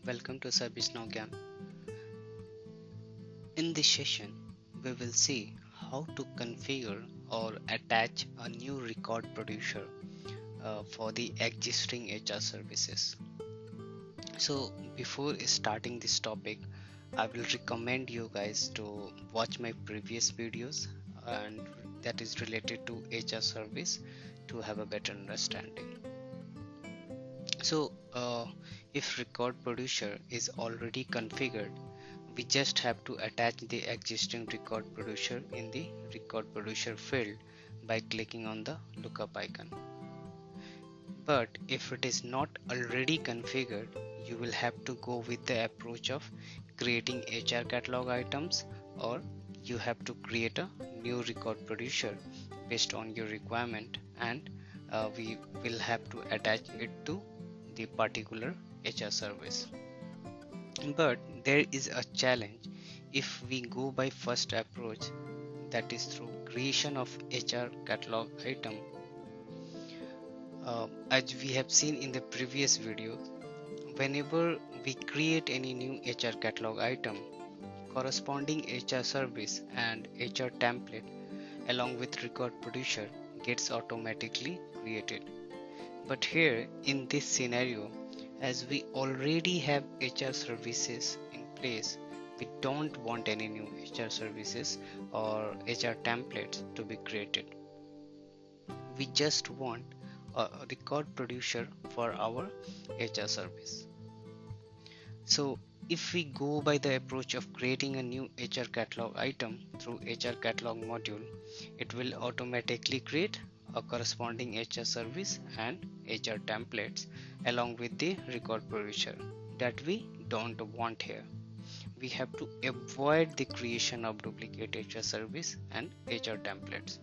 Welcome to ServiceNow GAM. In this session, we will see how to configure or attach a new record producer for the existing HR services. So, before starting this topic, I will recommend you guys to watch my previous videos and that is related to HR service to have a better understanding. So, if record producer is already configured, we just have to attach the existing record producer in the record producer field by clicking on the lookup icon. But if it is not already configured, you will have to go with the approach of creating HR catalog items, or you have to create a new record producer based on your requirement, and we will have to attach it to the particular HR service. But there is a challenge if we go by first approach, that is through creation of HR catalog item. As we have seen in the previous video, whenever we create any new HR catalog item, corresponding HR service and HR template along with record producer gets automatically created. But here in this scenario, as we already have HR services in place, we don't want any new HR services or HR templates to be created. We just want a record producer for our HR service. So if we go by the approach of creating a new HR catalog item through HR catalog module, it will automatically create a corresponding HR service and HR templates along with the record producer that we don't want here. We have to avoid the creation of duplicate HR service and HR templates.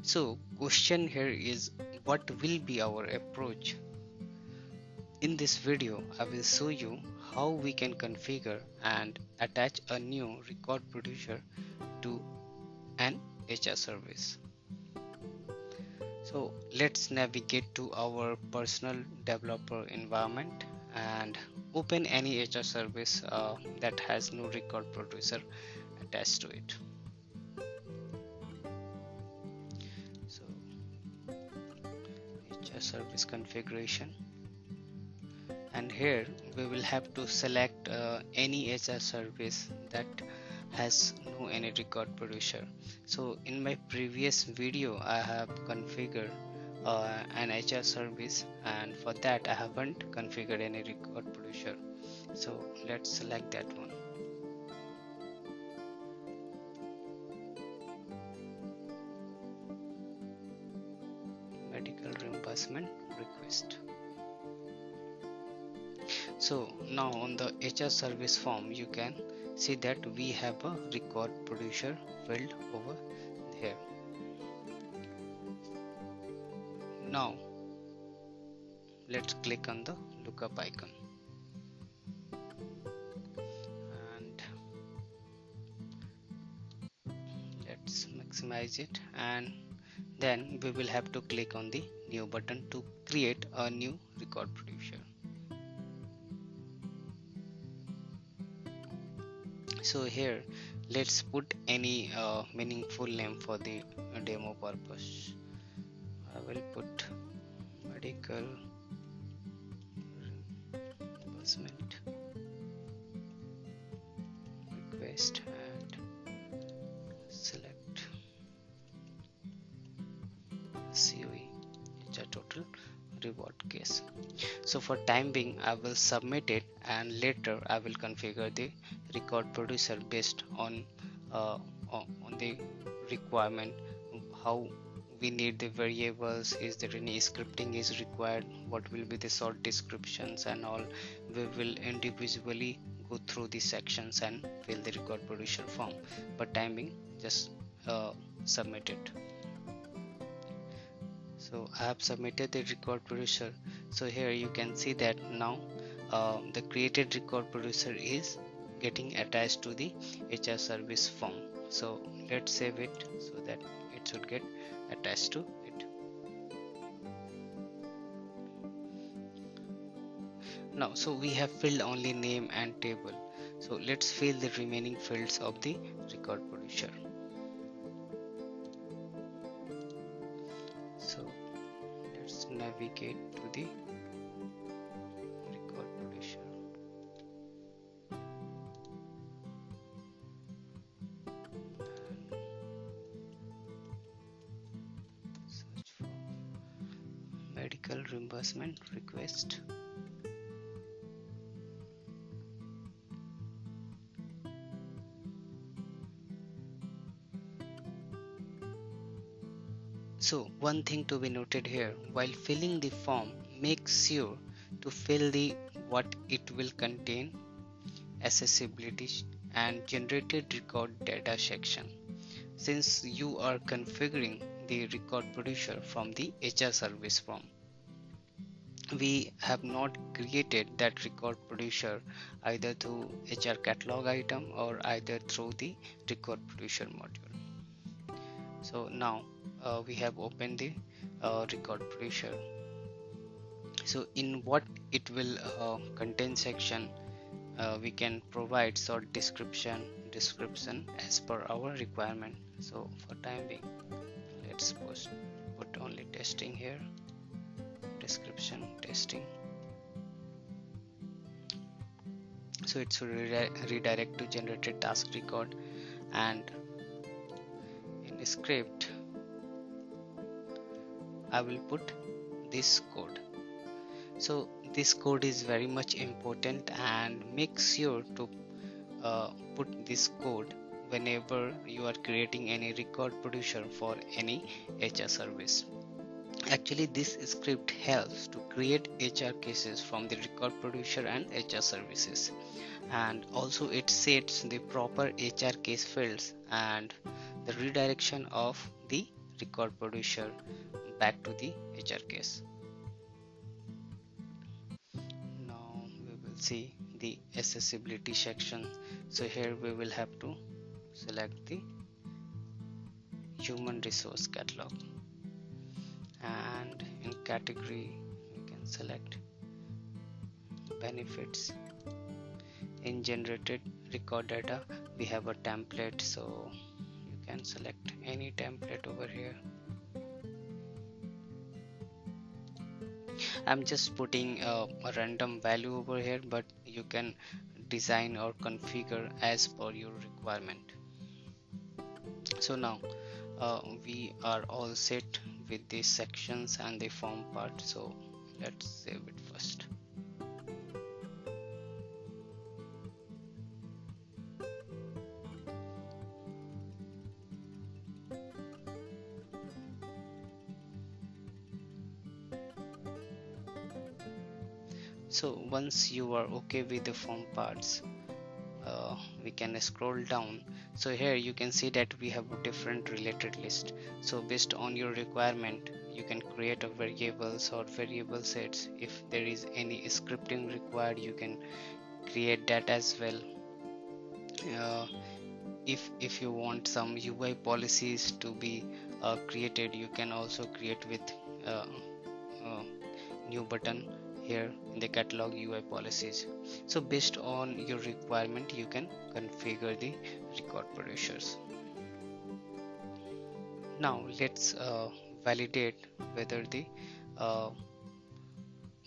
So question here is, what will be our approach? In this video, I will show you how we can configure and attach a new record producer to an HR service. So let's navigate to our personal developer environment and open any HR service that has no record producer attached to it. So HR service configuration, and here we will have to select any HR service that has no any record producer. So in my previous video I have configured an HR service, and for that I haven't configured any record producer. So let's select that one. Medical reimbursement request. So now on the HR service form you can see that we have a record producer field over here. Now let's click on the lookup icon and let's maximize it, and then we will have to click on the new button to create a new record producer. So here let's put any meaningful name for the demo purpose. I will put medical reimbursement request and select COE HR total reward case. So for time being I will submit it, and later I will configure the record producer based on the requirement, how we need the variables, is there any scripting is required, what will be the short descriptions and all. We will individually go through the sections and fill the record producer form, but time being just submit it. So I have submitted the record producer. So here you can see that now the created record producer is getting attached to the HR service form. So let's save it so that it should get attached to it. Now, so we have filled only name and table. So let's fill the remaining fields of the record producer. So let's navigate to the record producer. Search for medical reimbursement request. So one thing to be noted here, while filling the form, make sure to fill the what it will contain, accessibility and generated record data section. Since you are configuring the record producer from the HR service form, we have not created that record producer either through HR catalog item or either through the record producer module. So now we have opened the record producer. So in what it will contain section, we can provide short description as per our requirement. So for time being, let's put only testing here, description testing. So it's redirect to generated task record, and in script I will put this code. So this code is very much important, and make sure to put this code whenever you are creating any record producer for any HR service. Actually, this script helps to create HR cases from the record producer and HR services, and also it sets the proper HR case fields and the redirection of the record producer back to the HR case. Now we will see the accessibility section. So here we will have to select the human resource catalog, and in category we can select benefits. In generated record data we have a template, so you can select any template over here. I'm just putting a random value over here, but you can design or configure as per your requirement. So now we are all set with these sections and the form part, so let's save it first. So once you are okay with the form parts, we can scroll down. So here you can see that we have a different related list. So based on your requirement, you can create a variables or variable sets. If there is any scripting required, you can create that as well. If you want some UI policies to be created, you can also create with uh, new button here in the catalog UI policies. So based on your requirement, you can configure the record producers. Now let's validate whether the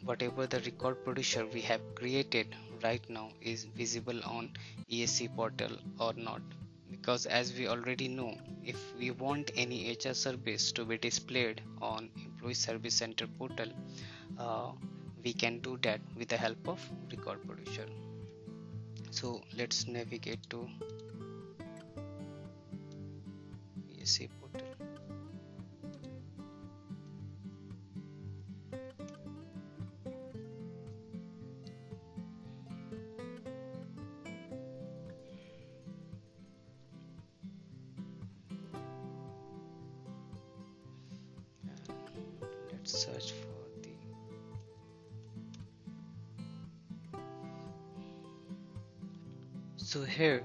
whatever the record producer we have created right now is visible on ESC portal or not, because as we already know, if we want any HR service to be displayed on Employee Service Center portal, we can do that with the help of record producer. So let's navigate to ESC portal. Let's search for the so here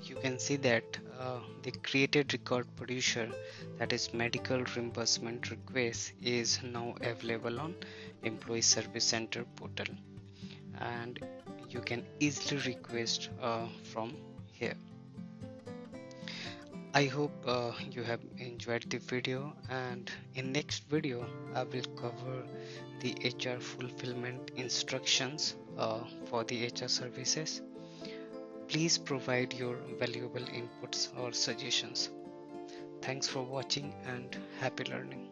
you can see that the created record producer, that is medical reimbursement request, is now available on Employee Service Center portal. and you can easily request from here. I hope you have enjoyed the video, and in next video I will cover the HR fulfillment instructions for the HR services. Please provide your valuable inputs or suggestions. Thanks for watching and happy learning.